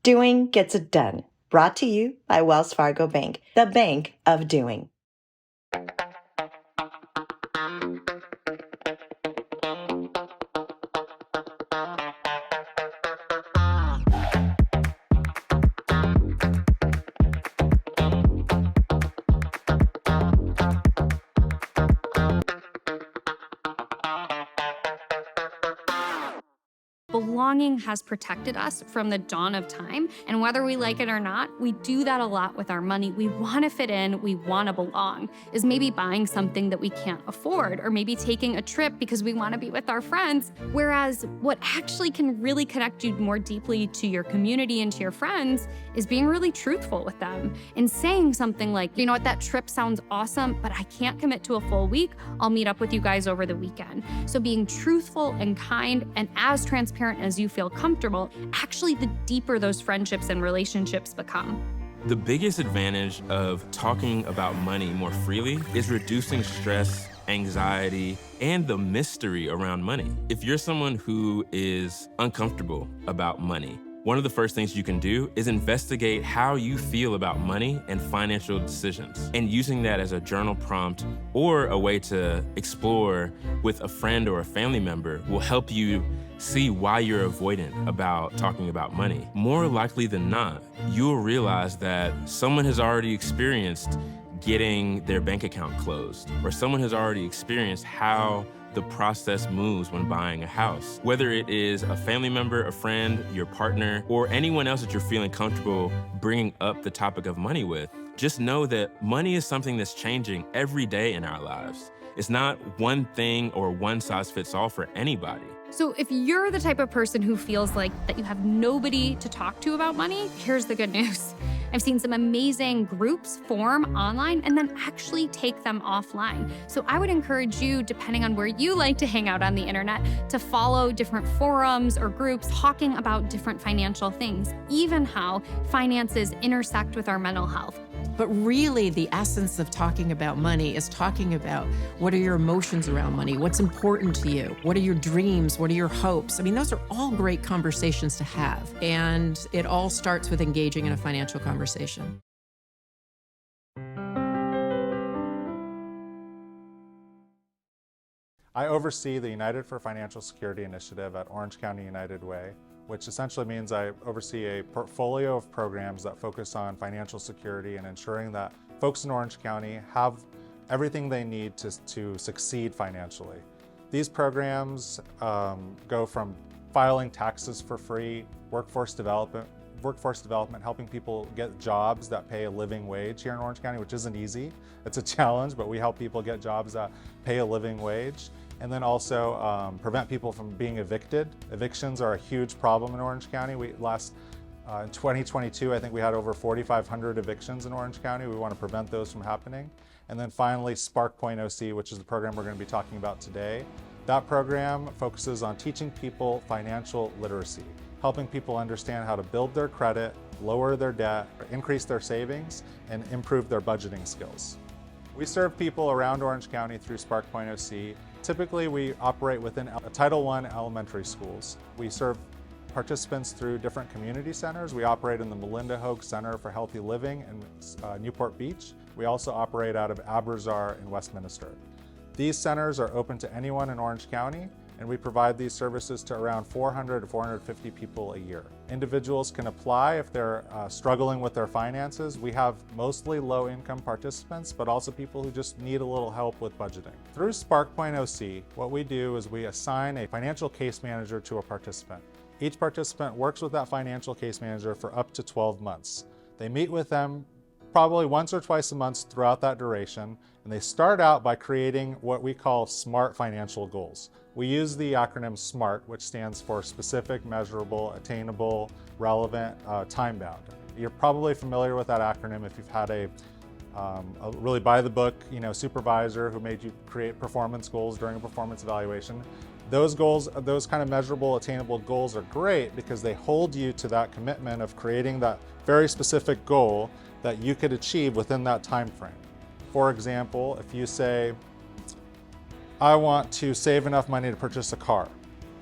Doing gets it done. Brought to you by Wells Fargo Bank, the bank of doing. Belonging has protected us from the dawn of time, and whether we like it or not, we do that a lot with our money. We want to fit in, we want to belong. Is maybe buying something that we can't afford, or maybe taking a trip because we want to be with our friends. Whereas what actually can really connect you more deeply to your community and to your friends is being really truthful with them and saying something like, you know what, that trip sounds awesome, but I can't commit to a full week. I'll meet up with you guys over the weekend. So being truthful and kind and as transparent as you feel comfortable, actually the deeper those friendships and relationships become. The biggest advantage of talking about money more freely is reducing stress, anxiety, and the mystery around money. If you're someone who is uncomfortable about money, one of the first things you can do is investigate how you feel about money and financial decisions. And using that as a journal prompt or a way to explore with a friend or a family member will help you see why you're avoidant about talking about money. More likely than not, you'll realize that someone has already experienced getting their bank account closed, or someone has already experienced how the process moves when buying a house. Whether it is a family member, a friend, your partner, or anyone else that you're feeling comfortable bringing up the topic of money with, just know that money is something that's changing every day in our lives. It's not one thing or one size fits all for anybody. So if you're the type of person who feels like that you have nobody to talk to about money, here's the good news. I've seen some amazing groups form online and then actually take them offline. So I would encourage you, depending on where you like to hang out on the internet, to follow different forums or groups talking about different financial things, even how finances intersect with our mental health. But really, the essence of talking about money is talking about what are your emotions around money? What's important to you? What are your dreams? What are your hopes? I mean, those are all great conversations to have. And it all starts with engaging in a financial conversation. I oversee the United for Financial Security initiative at Orange County United Way, which essentially means I oversee a portfolio of programs that focus on financial security and ensuring that folks in Orange County have everything they need to succeed financially. These programs go from filing taxes for free, workforce development, helping people get jobs that pay a living wage here in Orange County, which isn't easy. It's a challenge, but we help people get jobs that pay a living wage. And then also prevent people from being evicted. Evictions are a huge problem in Orange County. In 2022, I think we had over 4,500 evictions in Orange County. We want to prevent those from happening. And then finally, Spark.OC, which is the program we're going to be talking about today. That program focuses on teaching people financial literacy, helping people understand how to build their credit, lower their debt, increase their savings, and improve their budgeting skills. We serve people around Orange County through Spark.OC. Typically, we operate within Title I elementary schools. We serve participants through different community centers. We operate in the Melinda Hoag Center for Healthy Living in Newport Beach. We also operate out of Abrazar in Westminster. These centers are open to anyone in Orange County, and we provide these services to around 400 to 450 people a year. Individuals can apply if they're struggling with their finances. We have mostly low-income participants, but also people who just need a little help with budgeting. Through Spark.OC, what we do is we assign a financial case manager to a participant. Each participant works with that financial case manager for up to 12 months. They meet with them probably once or twice a month throughout that duration, and they start out by creating what we call SMART financial goals. We use the acronym SMART, which stands for specific, measurable, attainable, relevant, time-bound. You're probably familiar with that acronym if you've had a really by-the-book, supervisor who made you create performance goals during a performance evaluation. Those goals, those kind of measurable, attainable goals are great because they hold you to that commitment of creating that very specific goal that you could achieve within that time frame. For example, if you say, I want to save enough money to purchase a car,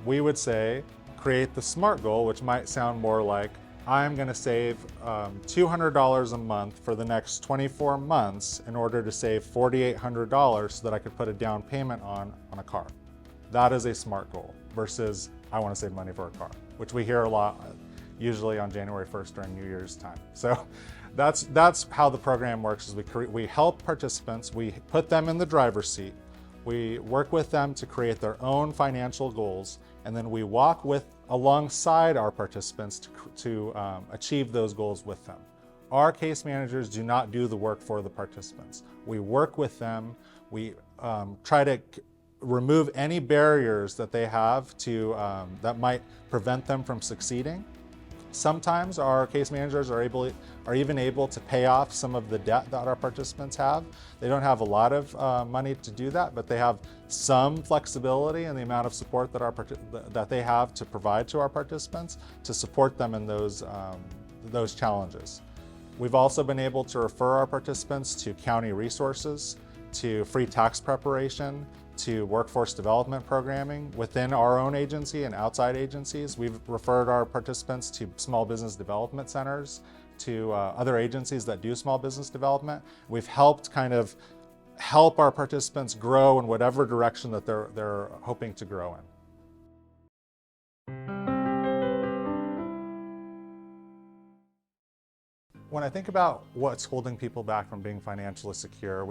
we would say, create the SMART goal, which might sound more like I'm going to save $200 a month for the next 24 months in order to save $4,800 so that I could put a down payment on a car. That is a SMART goal versus I want to save money for a car, which we hear a lot, usually on January 1st during New Year's time. So that's how the program works, is we help participants, we put them in the driver's seat, we work with them to create their own financial goals, and then we walk alongside our participants to achieve those goals with them. Our case managers do not do the work for the participants. We work with them, we try to remove any barriers that they have that might prevent them from succeeding. Sometimes our case managers are even able to pay off some of the debt that our participants have. They don't have a lot of money to do that, but they have some flexibility in the amount of support that they have to provide to our participants to support them in those challenges. We've also been able to refer our participants to county resources, to free tax preparation, to workforce development programming within our own agency and outside agencies. We've referred our participants to small business development centers, to other agencies that do small business development. We've helped help our participants grow in whatever direction that they're hoping to grow in. When I think about what's holding people back from being financially secure,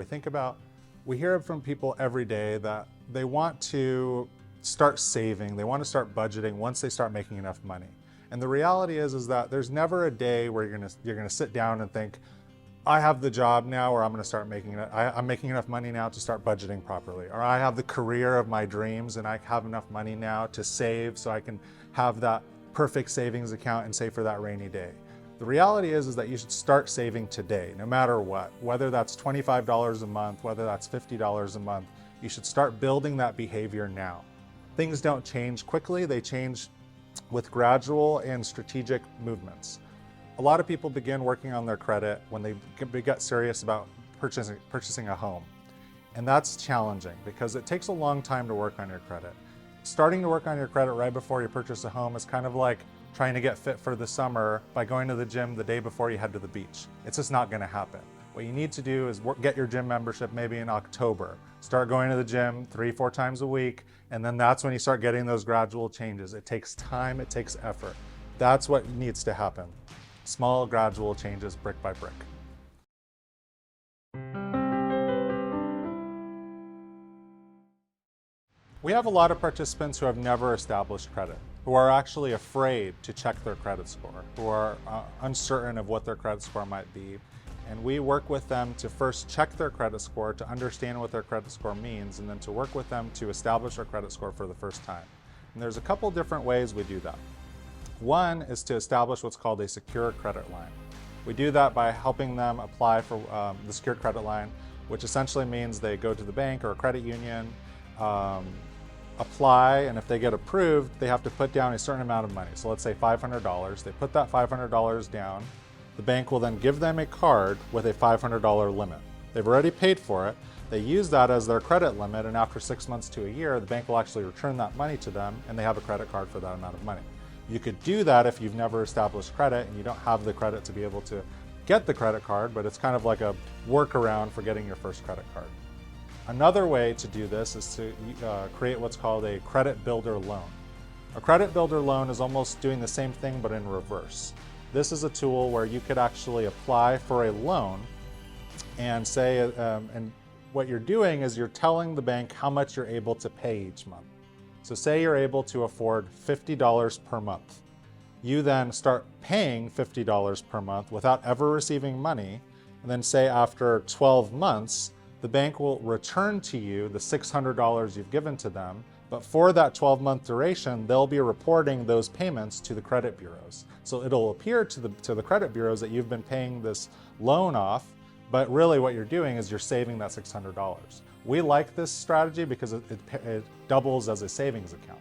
we hear from people every day that they want to start saving, they want to start budgeting once they start making enough money. And the reality is that there's never a day where you're gonna sit down and think, I have the job now where I'm gonna start I'm making enough money now to start budgeting properly. Or I have the career of my dreams and I have enough money now to save so I can have that perfect savings account and save for that rainy day. The reality is that you should start saving today, no matter what. Whether that's $25 a month, whether that's $50 a month, you should start building that behavior now. Things don't change quickly, they change with gradual and strategic movements. A lot of people begin working on their credit when they get serious about purchasing a home. And that's challenging because it takes a long time to work on your credit. Starting to work on your credit right before you purchase a home is kind of like trying to get fit for the summer by going to the gym the day before you head to the beach. It's just not gonna happen. What you need to do is get your gym membership maybe in October. Start going to the gym 3-4 times a week, and then that's when you start getting those gradual changes. It takes time, it takes effort. That's what needs to happen. Small, gradual changes, brick by brick. We have a lot of participants who have never established credit, who are actually afraid to check their credit score, who are uncertain of what their credit score might be. And we work with them to first check their credit score, to understand what their credit score means, and then to work with them to establish their credit score for the first time. And there's a couple different ways we do that. One is to establish what's called a secure credit line. We do that by helping them apply for the secure credit line, which essentially means they go to the bank or a credit union, apply, and if they get approved, they have to put down a certain amount of money. So let's say $500. They put that $500 down. The bank will then give them a card with a $500 limit. They've already paid for it. They use that as their credit limit, and after 6 months to a year, the bank will actually return that money to them, and they have a credit card for that amount of money. You could do that if you've never established credit and you don't have the credit to be able to get the credit card, but it's kind of like a workaround for getting your first credit card. Another way to do this is to create what's called a credit builder loan. A credit builder loan is almost doing the same thing but in reverse. This is a tool where you could actually apply for a loan and say, and what you're doing is you're telling the bank how much you're able to pay each month. So say you're able to afford $50 per month. You then start paying $50 per month without ever receiving money, and then say after 12 months, the bank will return to you the $600 you've given to them, but for that 12-month duration, they'll be reporting those payments to the credit bureaus. So it'll appear to the credit bureaus that you've been paying this loan off, but really what you're doing is you're saving that $600. We like this strategy because it doubles as a savings account.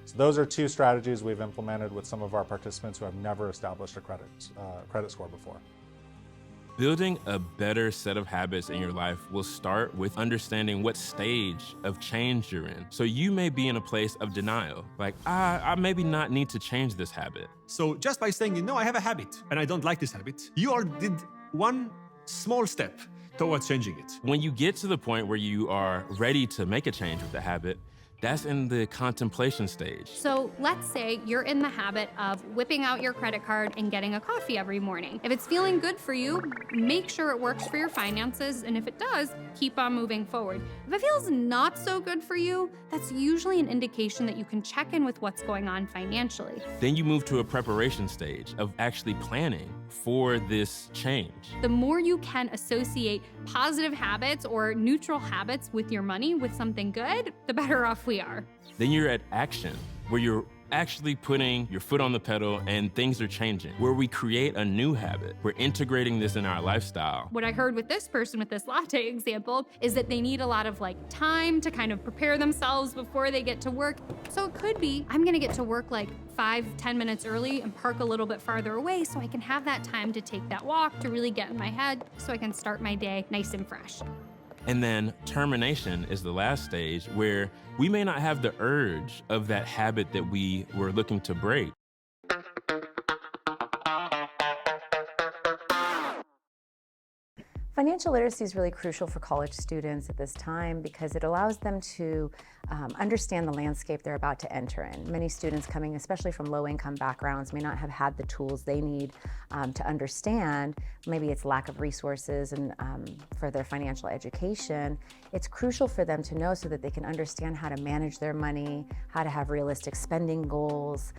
So those are two strategies we've implemented with some of our participants who have never established a credit score before. Building a better set of habits in your life will start with understanding what stage of change you're in. So you may be in a place of denial, like, I maybe not need to change this habit. So just by saying, you know, I have a habit and I don't like this habit, you already did one small step towards changing it. When you get to the point where you are ready to make a change with the habit, that's in the contemplation stage. So let's say you're in the habit of whipping out your credit card and getting a coffee every morning. If it's feeling good for you, make sure it works for your finances, and if it does, keep on moving forward. If it feels not so good for you, that's usually an indication that you can check in with what's going on financially. Then you move to a preparation stage of actually planning for this change. The more you can associate positive habits or neutral habits with your money with something good, the better off we are. Then you're at action, where you're actually putting your foot on the pedal and things are changing, where we create a new habit. We're integrating this in our lifestyle. What I heard with this person with this latte example is that they need a lot of time to kind of prepare themselves before they get to work. So it could be, I'm gonna get to work 5-10 minutes early and park a little bit farther away so I can have that time to take that walk to really get in my head so I can start my day nice and fresh. And then termination is the last stage, where we may not have the urge of that habit that we were looking to break. Financial literacy is really crucial for college students at this time because it allows them to understand the landscape they're about to enter in. Many students coming, especially from low-income backgrounds, may not have had the tools they need to understand. Maybe it's lack of resources and for their financial education. It's crucial for them to know so that they can understand how to manage their money, how to have realistic spending goals.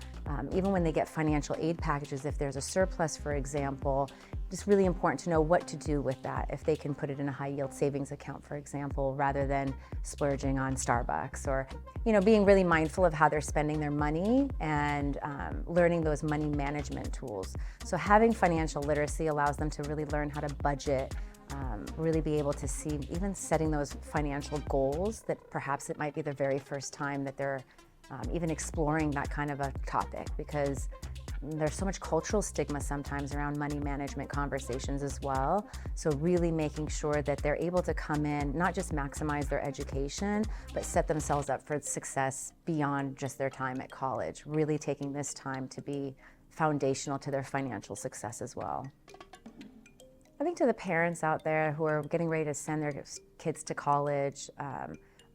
Even when they get financial aid packages, if there's a surplus, for example, it's really important to know what to do with that. If they can put it in a high-yield savings account, for example, rather than splurging on Starbucks, or being really mindful of how they're spending their money and learning those money management tools. So having financial literacy allows them to really learn how to budget, really be able to see, even setting those financial goals that perhaps it might be the very first time that they're even exploring that kind of a topic, because there's so much cultural stigma sometimes around money management conversations as well. So really making sure that they're able to come in, not just maximize their education, but set themselves up for success beyond just their time at college, really taking this time to be foundational to their financial success as well. I think to the parents out there who are getting ready to send their kids to college,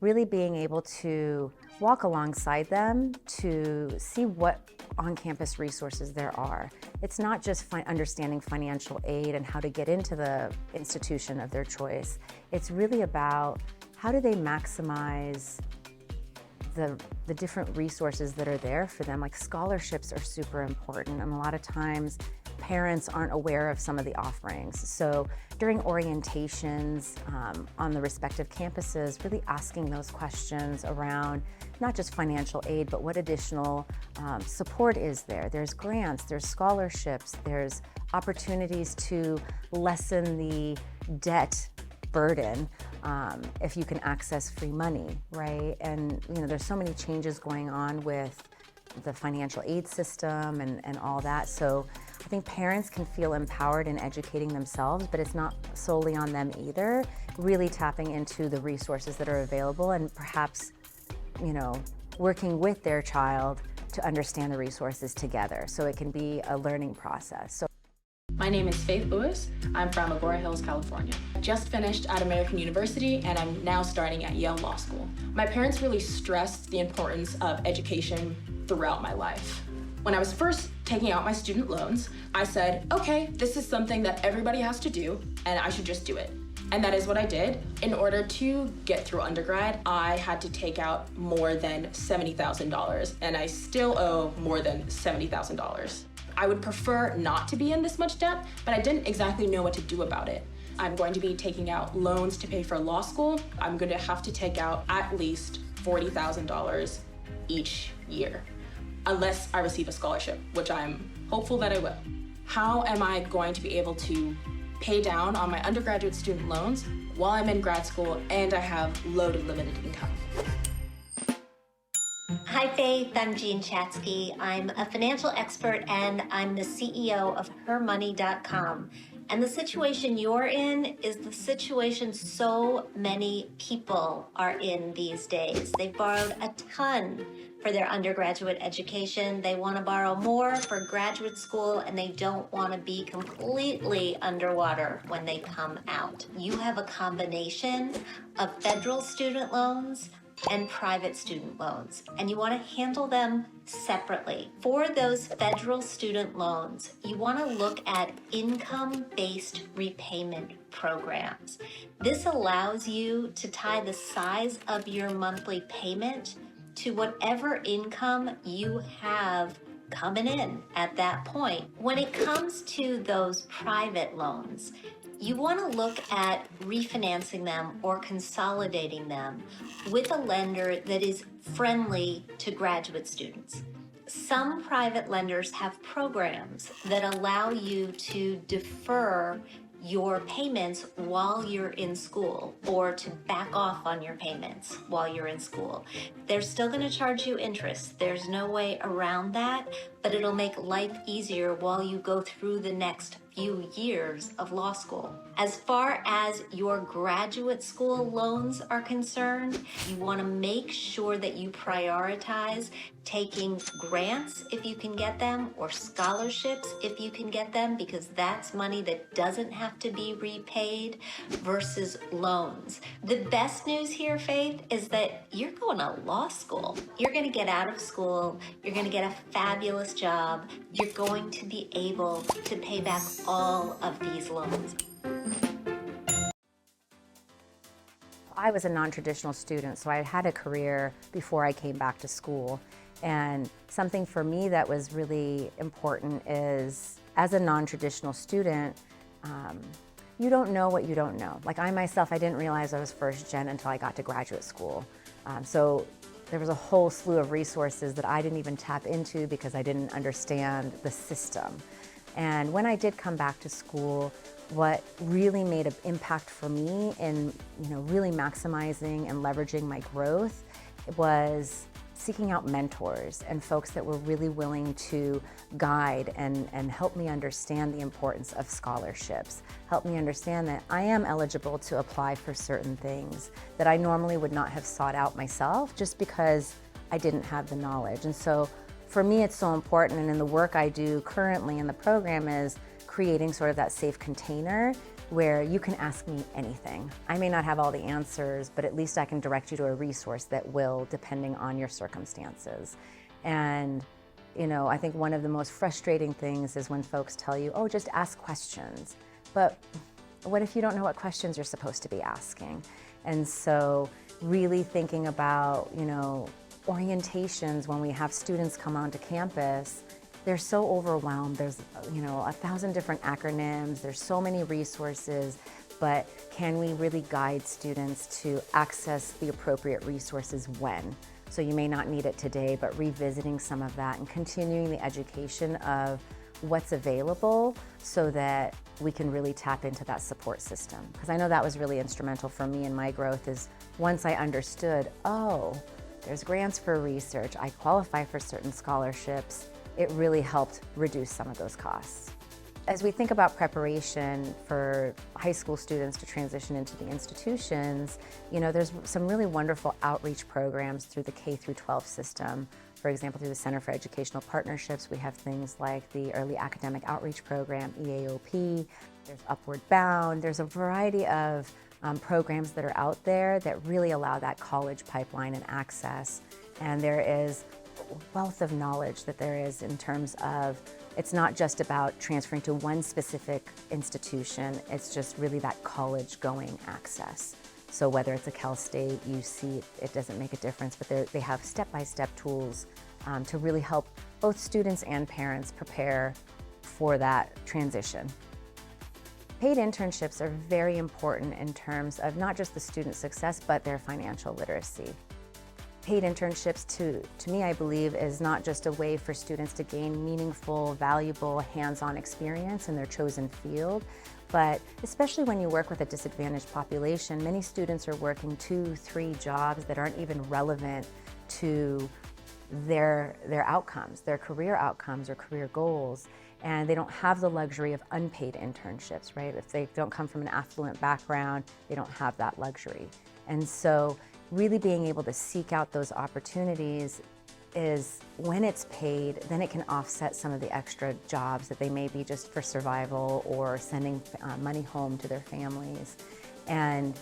really being able to walk alongside them to see what on-campus resources there are. It's not just understanding financial aid and how to get into the institution of their choice. It's really about how do they maximize the different resources that are there for them. Like scholarships are super important, and a lot of times parents aren't aware of some of the offerings. So during orientations on the respective campuses, really asking those questions around not just financial aid, but what additional support is there. There's grants, there's scholarships, there's opportunities to lessen the debt burden if you can access free money, right? And there's so many changes going on with the financial aid system and all that. So I think parents can feel empowered in educating themselves, but it's not solely on them either. Really tapping into the resources that are available and perhaps, working with their child to understand the resources together so it can be a learning process. My name is Faith Lewis. I'm from Agora Hills, California. I just finished at American University and I'm now starting at Yale Law School. My parents really stressed the importance of education throughout my life. When I was first taking out my student loans, I said, okay, this is something that everybody has to do and I should just do it. And that is what I did. In order to get through undergrad, I had to take out more than $70,000 and I still owe more than $70,000. I would prefer not to be in this much debt, but I didn't exactly know what to do about it. I'm going to be taking out loans to pay for law school. I'm going to have to take out at least $40,000 each year, unless I receive a scholarship, which I'm hopeful that I will. How am I going to be able to pay down on my undergraduate student loans while I'm in grad school and I have loaded limited income? Hi Faith, I'm Jean Chatsky. I'm a financial expert and I'm the CEO of hermoney.com. And the situation you're in is the situation so many people are in these days. They've borrowed a ton for their undergraduate education. They want to borrow more for graduate school, and they don't want to be completely underwater when they come out. You have a combination of federal student loans and private student loans, and you want to handle them separately. For those federal student loans, you want to look at income-based repayment programs. This allows you to tie the size of your monthly payment to whatever income you have coming in at that point. When it comes to those private loans, you want to look at refinancing them or consolidating them with a lender that is friendly to graduate students. Some private lenders have programs that allow you to defer your payments while you're in school, or to back off on your payments while you're in school. They're still going to charge you interest. There's no way around that, but it'll make life easier while you go through the next few years of law school. As far as your graduate school loans are concerned, you want to make sure that you prioritize taking grants if you can get them, or scholarships if you can get them, because that's money that doesn't have to be repaid, versus loans. The best news here, Faith, is that you're going to law school. You're going to get out of school. You're going to get a fabulous job. You're going to be able to pay back all of these loans. I was a non-traditional student, so I had a career before I came back to school. And something for me that was really important is, as a non-traditional student, you don't know what you don't know. Like I myself, I didn't realize I was first gen until I got to graduate school. So there was a whole slew of resources that I didn't even tap into because I didn't understand the system. And when I did come back to school, what really made an impact for me in really maximizing and leveraging my growth was seeking out mentors and folks that were really willing to guide and help me understand the importance of scholarships, help me understand that I am eligible to apply for certain things that I normally would not have sought out myself just because I didn't have the knowledge. And so for me, it's so important, and in the work I do currently in the program is creating sort of that safe container where you can ask me anything. I may not have all the answers, but at least I can direct you to a resource that will, depending on your circumstances. And I think one of the most frustrating things is when folks tell you, oh, just ask questions. But what if you don't know what questions you're supposed to be asking? And so really thinking about, orientations when we have students come onto campus, they're so overwhelmed. There's, 1,000 different acronyms. There's so many resources, but can we really guide students to access the appropriate resources when? So you may not need it today, but revisiting some of that and continuing the education of what's available so that we can really tap into that support system. Because I know that was really instrumental for me in my growth, is once I understood, oh, there's grants for research, I qualify for certain scholarships, it really helped reduce some of those costs. As we think about preparation for high school students to transition into the institutions, there's some really wonderful outreach programs through the K through 12 system. For example, through the Center for Educational Partnerships, we have things like the Early Academic Outreach Program, EAOP, there's Upward Bound, there's a variety of programs that are out there that really allow that college pipeline and access. And there is a wealth of knowledge that there is in terms of, it's not just about transferring to one specific institution, it's just really that college going access. So whether it's a Cal State, UC, it doesn't make a difference, but they have step-by-step tools to really help both students and parents prepare for that transition. Paid internships are very important in terms of not just the student success, but their financial literacy. Paid internships, to me, I believe, is not just a way for students to gain meaningful, valuable, hands-on experience in their chosen field, but especially when you work with a disadvantaged population, many students are working 2-3 jobs that aren't even relevant to their outcomes, their career outcomes or career goals. and they don't have the luxury of unpaid internships, right? If they don't come from an affluent background, they don't have that luxury. And so really being able to seek out those opportunities is when it's paid, then it can offset some of the extra jobs that they may be just for survival or sending money home to their families. And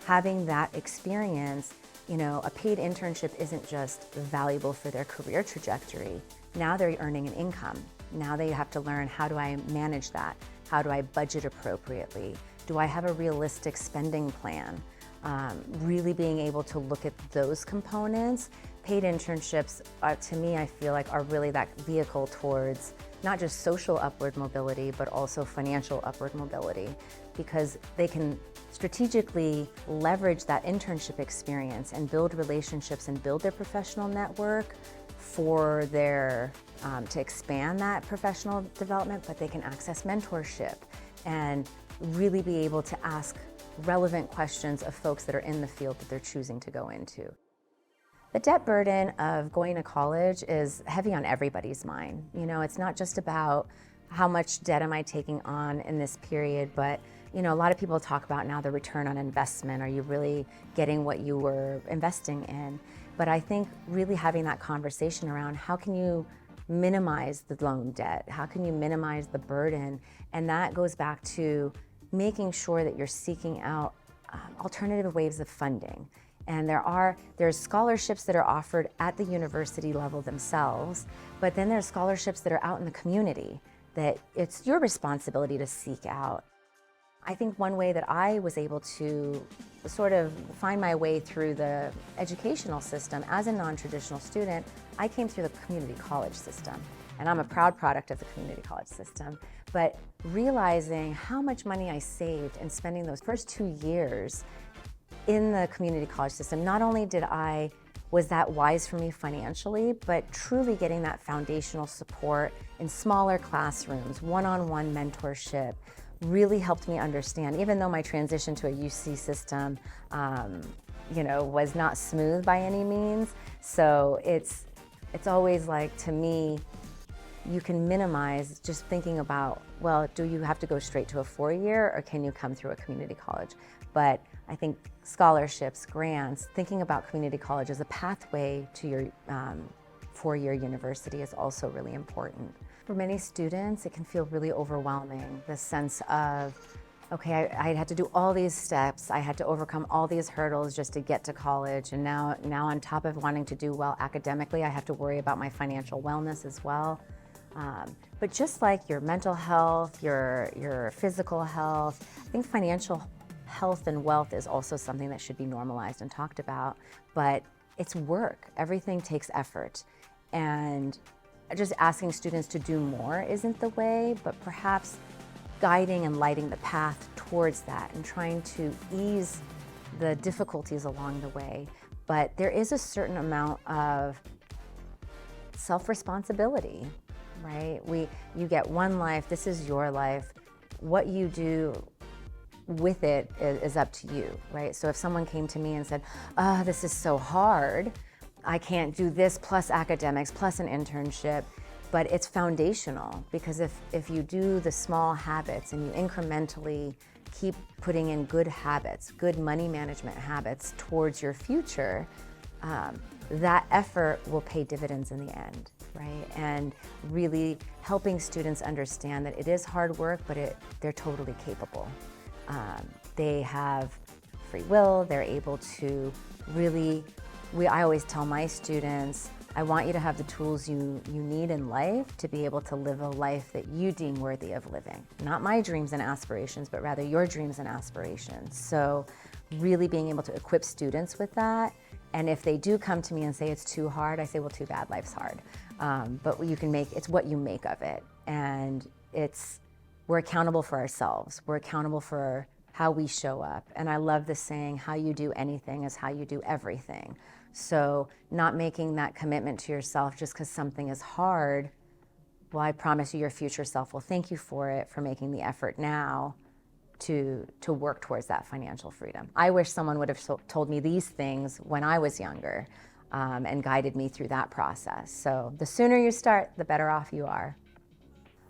having that experience, you know, a paid internship isn't just valuable for their career trajectory. Now they're earning an income. Now they have to learn, how do I manage that? How do I budget appropriately? Do I have a realistic spending plan? Really being able to look at those components. Paid internships, to me, I feel like are really that vehicle towards not just social upward mobility, but also financial upward mobility, because they can strategically leverage that internship experience and build relationships and build their professional network for their, to expand that professional development, but they can access mentorship and really be able to ask relevant questions of folks that are in the field that they're choosing to go into. The debt burden of going to college is heavy on everybody's mind. You know, it's not just about how much debt am I taking on in this period, but you know, a lot of people talk about now the return on investment. Are you really getting what you were investing in? But I think really having that conversation around how can you minimize the loan debt? How can you minimize the burden? And that goes back to making sure that you're seeking out alternative ways of funding. And there's scholarships that are offered at the university level themselves, but then there's scholarships that are out in the community that it's your responsibility to seek out. I think one way that I was able to sort of find my way through the educational system as a non-traditional student, I came through the community college system. And I'm a proud product of the community college system. But realizing how much money I saved in spending those first 2 years in the community college system, not only was that wise for me financially, but truly getting that foundational support in smaller classrooms, one-on-one mentorship, really helped me understand, even though my transition to a UC system, you know, was not smooth by any means. So it's always like, to me, you can minimize just thinking about, well, do you have to go straight to a 4-year or can you come through a community college? But I think scholarships, grants, thinking about community college as a pathway to your 4-year university is also really important. For many students, it can feel really overwhelming, the sense of, okay, I had to do all these steps, I had to overcome all these hurdles just to get to college, and now on top of wanting to do well academically, I have to worry about my financial wellness as well. But just like your mental health, your physical health, I think financial health and wealth is also something that should be normalized and talked about, but it's work. Everything takes effort. And just asking students to do more isn't the way, but perhaps guiding and lighting the path towards that and trying to ease the difficulties along the way. But there is a certain amount of self-responsibility, right? You get one life, this is your life. What you do with it is up to you, right? So if someone came to me and said, this is so hard, I can't do this plus academics plus an internship, but it's foundational, because if you do the small habits and you incrementally keep putting in good habits, good money management habits towards your future, that effort will pay dividends in the end, right? And really helping students understand that it is hard work, but they're totally capable. They have free will, they're able to really, I always tell my students, I want you to have the tools you need in life to be able to live a life that you deem worthy of living. Not my dreams and aspirations, but rather your dreams and aspirations. So really being able to equip students with that. And if they do come to me and say it's too hard, I say, well, too bad, life's hard. But it's what you make of it. And we're accountable for ourselves. We're accountable for how we show up. And I love the saying, how you do anything is how you do everything. So not making that commitment to yourself just because something is hard, well, I promise you your future self will thank you for it, for making the effort now to work towards that financial freedom. I wish someone would have told me these things when I was younger and guided me through that process. So the sooner you start, the better off you are.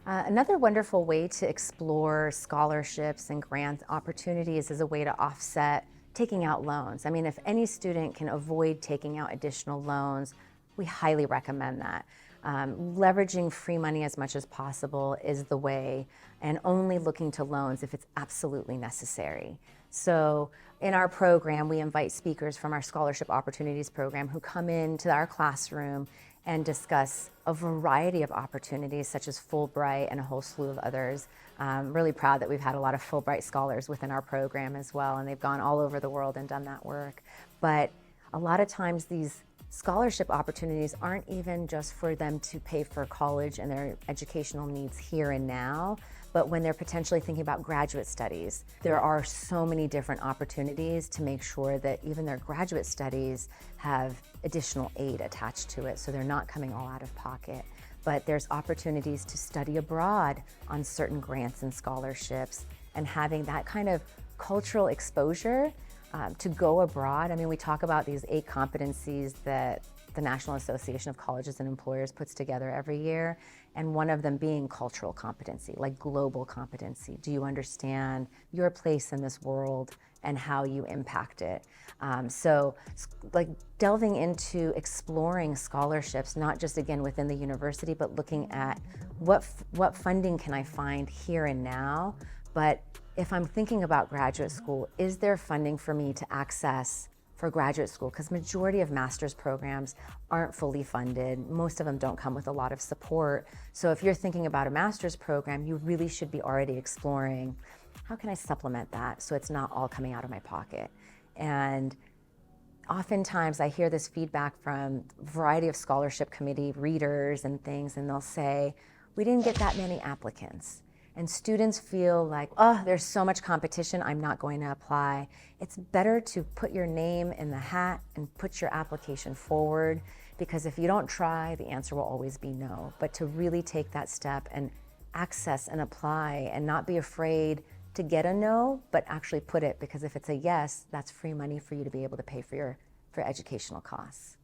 Another wonderful way to explore scholarships and grant opportunities is a way to offset taking out loans. I mean, if any student can avoid taking out additional loans, we highly recommend that. Leveraging free money as much as possible is the way, and only looking to loans if it's absolutely necessary. So in our program, we invite speakers from our Scholarship Opportunities program who come into our classroom and discuss a variety of opportunities such as Fulbright and a whole slew of others. I'm really proud that we've had a lot of Fulbright scholars within our program as well, and they've gone all over the world and done that work. But a lot of times these scholarship opportunities aren't even just for them to pay for college and their educational needs here and now, but when they're potentially thinking about graduate studies, there are so many different opportunities to make sure that even their graduate studies have additional aid attached to it, so they're not coming all out of pocket. But there's opportunities to study abroad on certain grants and scholarships, and having that kind of cultural exposure to go abroad. I mean, we talk about these 8 competencies that the National Association of Colleges and Employers puts together every year, and one of them being cultural competency, like global competency. Do you understand your place in this world and how you impact it? So like delving into exploring scholarships, not just again within the university, but looking at what funding can I find here and now, but if I'm thinking about graduate school, is there funding for me to access for graduate school? Because majority of master's programs aren't fully funded. Most of them don't come with a lot of support. So if you're thinking about a master's program, you really should be already exploring, how can I supplement that so it's not all coming out of my pocket? And oftentimes I hear this feedback from a variety of scholarship committee readers and things, and they'll say, we didn't get that many applicants. And students feel like, oh, there's so much competition, I'm not going to apply. It's better to put your name in the hat and put your application forward, because if you don't try, the answer will always be no. But to really take that step and access and apply and not be afraid to get a no, but actually put it, because if it's a yes, that's free money for you to be able to pay for your educational costs.